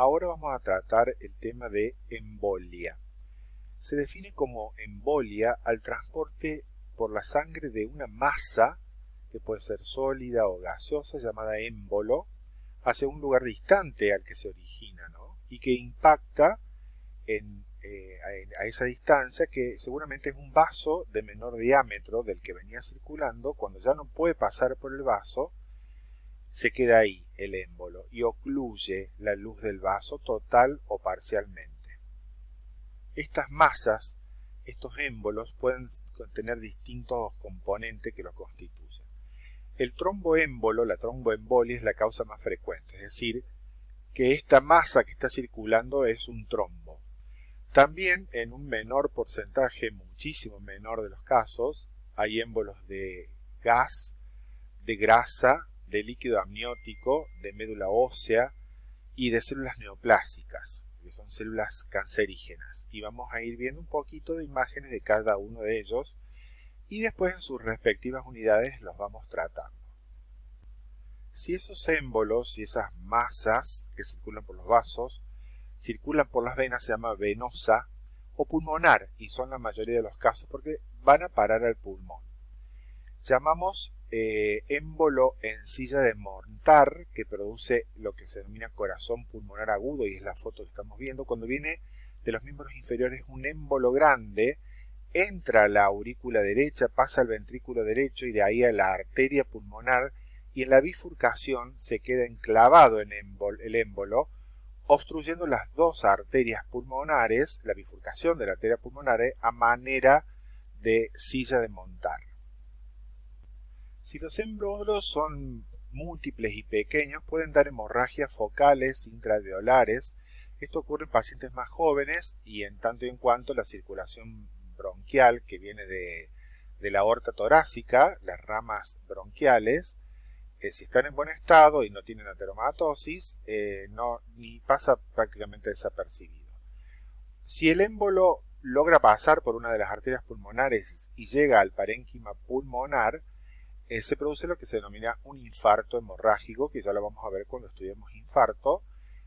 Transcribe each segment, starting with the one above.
Ahora vamos a tratar el tema de embolia. Se define como embolia al transporte por la sangre de una masa, que puede ser sólida o gaseosa, llamada émbolo, hacia un lugar distante al que se origina, ¿no? Y que impacta a esa distancia, que seguramente es un vaso de menor diámetro del que venía circulando. Cuando ya no puede pasar por el vaso, se queda ahí el émbolo y ocluye la luz del vaso total o parcialmente. Estas masas, estos émbolos, pueden contener distintos componentes que los constituyen. El tromboémbolo, la tromboembolia, es la causa más frecuente, es decir, que esta masa que está circulando es un trombo. También en un menor porcentaje, muchísimo menor de los casos, hay émbolos de gas, de grasa, de líquido amniótico, de médula ósea y de células neoplásicas, que son células cancerígenas. Y vamos a ir viendo un poquito de imágenes de cada uno de ellos y después en sus respectivas unidades los vamos tratando. Si esos émbolos y esas masas que circulan por los vasos circulan por las venas, se llama venosa o pulmonar, y son la mayoría de los casos porque van a parar al pulmón. Llamamos émbolo en silla de montar, que produce lo que se denomina corazón pulmonar agudo, y es la foto que estamos viendo. Cuando viene de los miembros inferiores un émbolo grande, entra a la aurícula derecha, pasa al ventrículo derecho y de ahí a la arteria pulmonar, y en la bifurcación se queda enclavado en el émbolo, obstruyendo las dos arterias pulmonares, la bifurcación de la arteria pulmonar, a manera de silla de montar. Si los émbolos son múltiples y pequeños, pueden dar hemorragias focales intraalveolares. Esto ocurre en pacientes más jóvenes y en tanto y en cuanto la circulación bronquial, que viene de la aorta torácica, las ramas bronquiales, si están en buen estado y no tienen ateromatosis, ni pasa prácticamente desapercibido. Si el émbolo logra pasar por una de las arterias pulmonares y llega al parénquima pulmonar, se produce lo que se denomina un infarto hemorrágico, que ya lo vamos a ver cuando estudiemos infarto,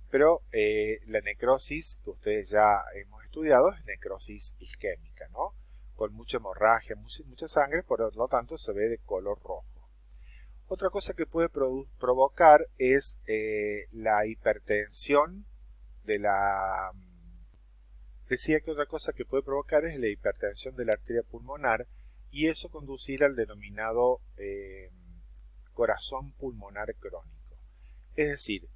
pero la necrosis que ustedes ya hemos estudiado es necrosis isquémica, ¿no? Con mucha hemorragia, mucha sangre, por lo tanto se ve de color rojo. Otra cosa que puede provocar es la hipertensión de la... Decía que otra cosa que puede provocar es la hipertensión de la arteria pulmonar, y eso conducirá al denominado corazón pulmonar crónico. Es decir,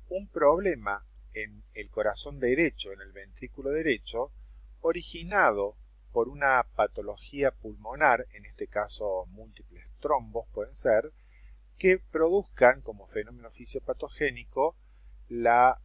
un problema en el corazón derecho, en el ventrículo derecho, originado por una patología pulmonar, en este caso múltiples trombos pueden ser, que produzcan como fenómeno fisiopatogénico la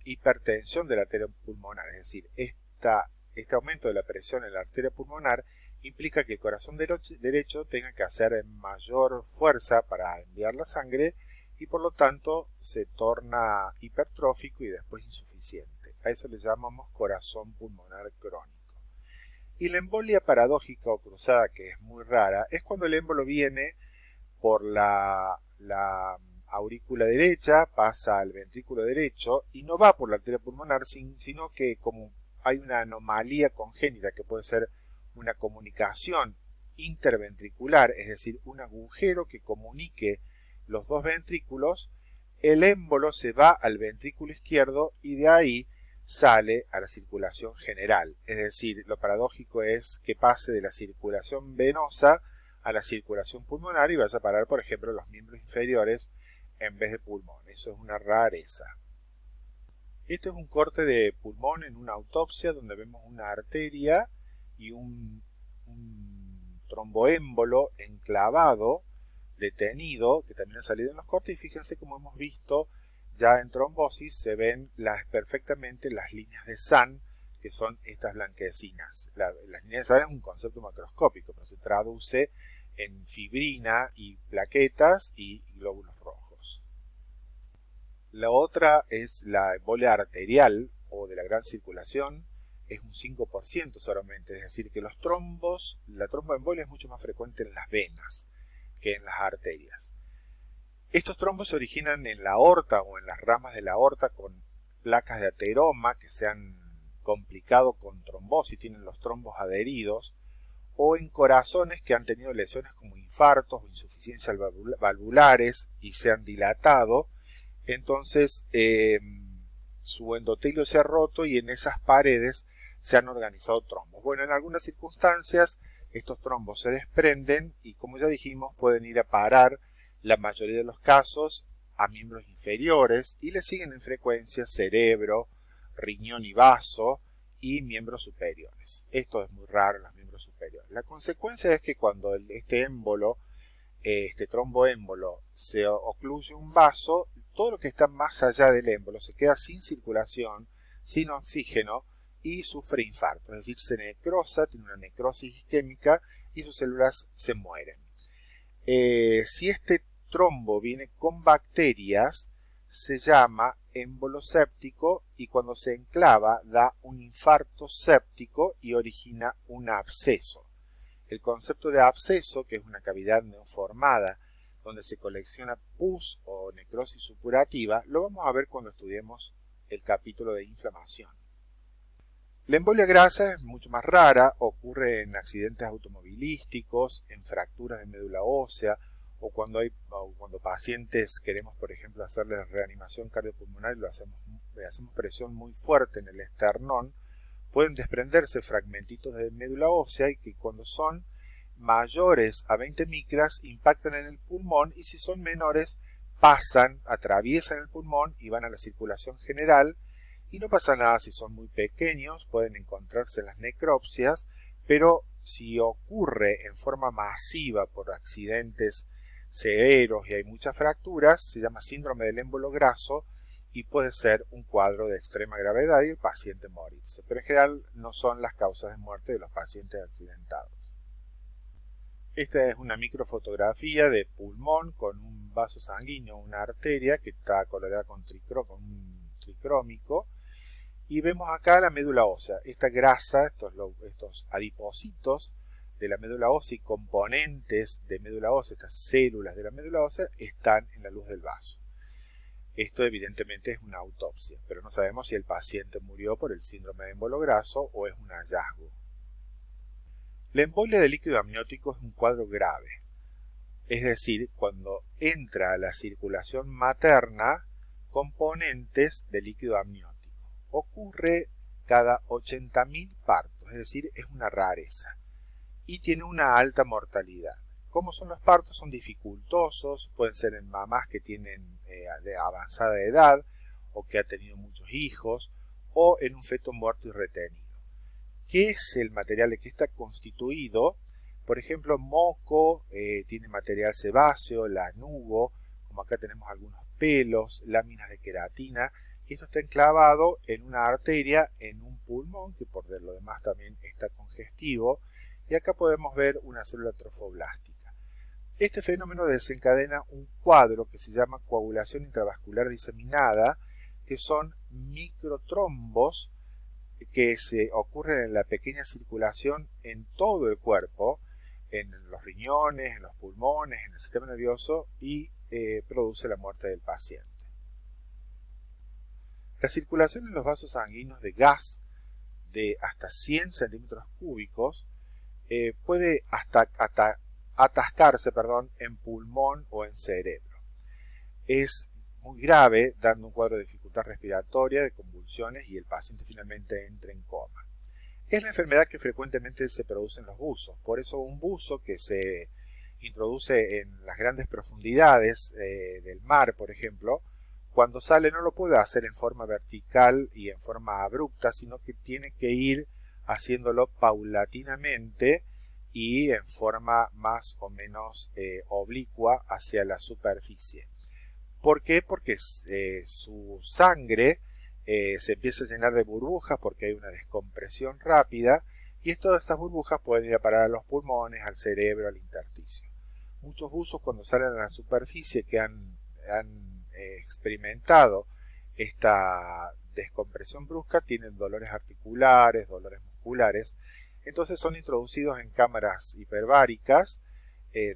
hipertensión de la arteria pulmonar. Es decir, este aumento de la presión en la arteria pulmonar implica que el corazón derecho tenga que hacer mayor fuerza para enviar la sangre y por lo tanto se torna hipertrófico y después insuficiente. A eso le llamamos corazón pulmonar crónico. Y la embolia paradójica o cruzada, que es muy rara, es cuando el émbolo viene por la aurícula derecha, pasa al ventrículo derecho y no va por la arteria pulmonar, sino que como hay una anomalía congénita que puede ser una comunicación interventricular, es decir, un agujero que comunique los dos ventrículos, el émbolo se va al ventrículo izquierdo y de ahí sale a la circulación general. Es decir, lo paradójico es que pase de la circulación venosa a la circulación pulmonar y vaya a parar, por ejemplo, a los miembros inferiores en vez de pulmón. Eso es una rareza. Este es un corte de pulmón en una autopsia donde vemos una arteria y un tromboémbolo enclavado, detenido, que también ha salido en los cortes, y fíjense como hemos visto ya en trombosis se ven perfectamente las líneas de Sahn, que son estas blanquecinas. Las líneas de Sahn es un concepto macroscópico, pero se traduce en fibrina y plaquetas y glóbulos rojos. La otra es la embolia arterial o de la gran circulación, es un 5% solamente, es decir que la tromboembolia es mucho más frecuente en las venas que en las arterias. Estos trombos se originan en la aorta o en las ramas de la aorta con placas de ateroma que se han complicado con trombosis, tienen los trombos adheridos, o en corazones que han tenido lesiones como infartos o insuficiencias valvulares y se han dilatado. Entonces su endotelio se ha roto y en esas paredes se han organizado trombos. Bueno, en algunas circunstancias estos trombos se desprenden y, como ya dijimos, pueden ir a parar, la mayoría de los casos, a miembros inferiores y le siguen en frecuencia cerebro, riñón y vaso y miembros superiores. Esto es muy raro en los miembros superiores. La consecuencia es que cuando este tromboémbolo se ocluye un vaso, todo lo que está más allá del émbolo se queda sin circulación, sin oxígeno y sufre infarto, es decir, se necrosa, tiene una necrosis isquémica y sus células se mueren. Si este trombo viene con bacterias, se llama émbolo séptico y cuando se enclava da un infarto séptico y origina un absceso. El concepto de absceso, que es una cavidad neoformada donde se colecciona pus o necrosis supurativa, lo vamos a ver cuando estudiemos el capítulo de inflamación. La embolia grasa es mucho más rara, ocurre en accidentes automovilísticos, en fracturas de médula ósea o cuando pacientes queremos, por ejemplo, hacerles reanimación cardiopulmonar y le hacemos presión muy fuerte en el esternón, pueden desprenderse fragmentitos de médula ósea y que cuando son mayores a 20 micras impactan en el pulmón y si son menores atraviesan el pulmón y van a la circulación general y no pasa nada si son muy pequeños, pueden encontrarse en las necropsias, pero si ocurre en forma masiva por accidentes severos y hay muchas fracturas, se llama síndrome del émbolo graso y puede ser un cuadro de extrema gravedad y el paciente morirse, pero en general no son las causas de muerte de los pacientes accidentados. Esta es una microfotografía de pulmón con un vaso sanguíneo, una arteria que está coloreada con un tricrómico y vemos acá la médula ósea. Esta grasa, estos adipocitos de la médula ósea y componentes de médula ósea, estas células de la médula ósea están en la luz del vaso. Esto evidentemente es una autopsia, pero no sabemos si el paciente murió por el síndrome de émbolo graso o es un hallazgo. La embolia de líquido amniótico es un cuadro grave, es decir, cuando entra a la circulación materna componentes de líquido amniótico. Ocurre cada 80.000 partos, es decir, es una rareza y tiene una alta mortalidad. ¿Cómo son los partos? Son dificultosos, pueden ser en mamás que tienen de avanzada edad o que ha tenido muchos hijos o en un feto muerto y retenido. ¿Qué es el material de que está constituido? Por ejemplo, moco, tiene material sebáceo, lanugo, como acá tenemos algunos pelos, láminas de queratina, y esto está enclavado en una arteria, en un pulmón, que por lo demás también está congestivo, y acá podemos ver una célula trofoblástica. Este fenómeno desencadena un cuadro que se llama coagulación intravascular diseminada, que son microtrombos que se ocurren en la pequeña circulación en todo el cuerpo, en los riñones, en los pulmones, en el sistema nervioso y produce la muerte del paciente. La circulación en los vasos sanguíneos de gas de hasta 100 centímetros cúbicos puede atascarse en pulmón o en cerebro. Es muy grave, dando un cuadro de dificultad respiratoria, de convulsiones y el paciente finalmente entra en coma. Es la enfermedad que frecuentemente se produce en los buzos, por eso un buzo que se introduce en las grandes profundidades del mar, por ejemplo, cuando sale no lo puede hacer en forma vertical y en forma abrupta, sino que tiene que ir haciéndolo paulatinamente y en forma más o menos oblicua hacia la superficie. ¿Por qué? Porque su sangre se empieza a llenar de burbujas porque hay una descompresión rápida y todas estas burbujas pueden ir a parar a los pulmones, al cerebro, al intersticio. Muchos buzos cuando salen a la superficie que han experimentado esta descompresión brusca tienen dolores articulares, dolores musculares, entonces son introducidos en cámaras hiperbáricas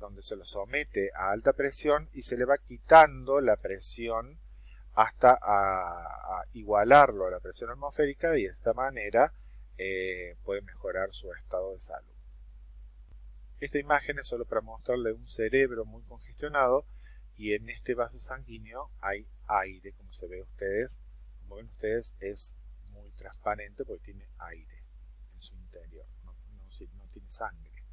donde se los somete a alta presión y se le va quitando la presión hasta a igualarlo a la presión atmosférica y de esta manera puede mejorar su estado de salud. Esta imagen es solo para mostrarle un cerebro muy congestionado y en este vaso sanguíneo hay aire, como se ve ustedes. Como ven ustedes, es muy transparente porque tiene aire en su interior, no tiene sangre.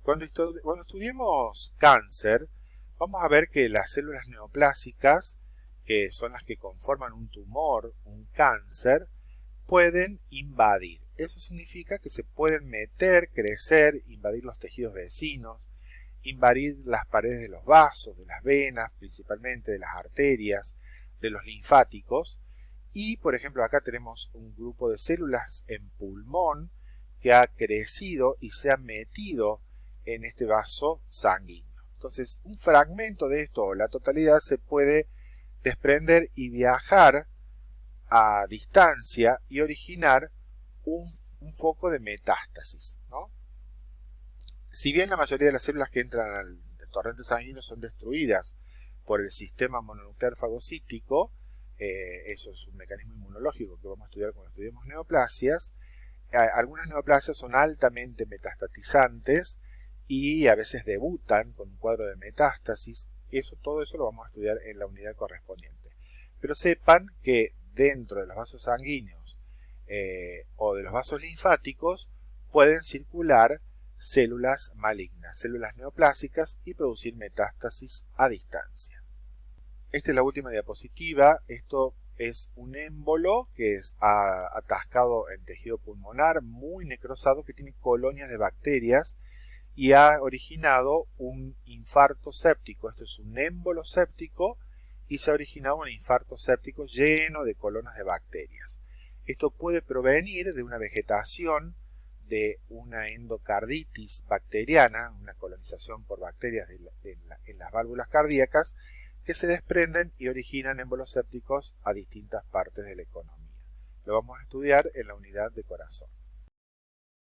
Cuando estudiemos cáncer, vamos a ver que las células neoplásicas, que son las que conforman un tumor, un cáncer, pueden invadir. Eso significa que se pueden meter, crecer, invadir los tejidos vecinos, invadir las paredes de los vasos, de las venas, principalmente de las arterias, de los linfáticos. Y, por ejemplo, acá tenemos un grupo de células en pulmón que ha crecido y se ha metido en este vaso sanguíneo. Entonces, un fragmento de esto o la totalidad se puede desprender y viajar a distancia y originar un foco de metástasis, ¿no? Si bien la mayoría de las células que entran al torrente sanguíneo son destruidas por el sistema mononuclear fagocítico, eso es un mecanismo inmunológico que vamos a estudiar cuando estudiemos neoplasias, algunas neoplasias son altamente metastatizantes y a veces debutan con un cuadro de metástasis. Todo eso lo vamos a estudiar en la unidad correspondiente. Pero sepan que dentro de los vasos sanguíneos o de los vasos linfáticos pueden circular células malignas, células neoplásicas y producir metástasis a distancia. Esta es la última diapositiva. Esto es un émbolo que es atascado en tejido pulmonar, muy necrosado, que tiene colonias de bacterias y ha originado un infarto séptico. Esto es un émbolo séptico y se ha originado un infarto séptico lleno de colonias de bacterias. Esto puede provenir de una vegetación, de una endocarditis bacteriana, una colonización por bacterias en las válvulas cardíacas, que se desprenden y originan émbolos sépticos a distintas partes de la economía. Lo vamos a estudiar en la unidad de corazón.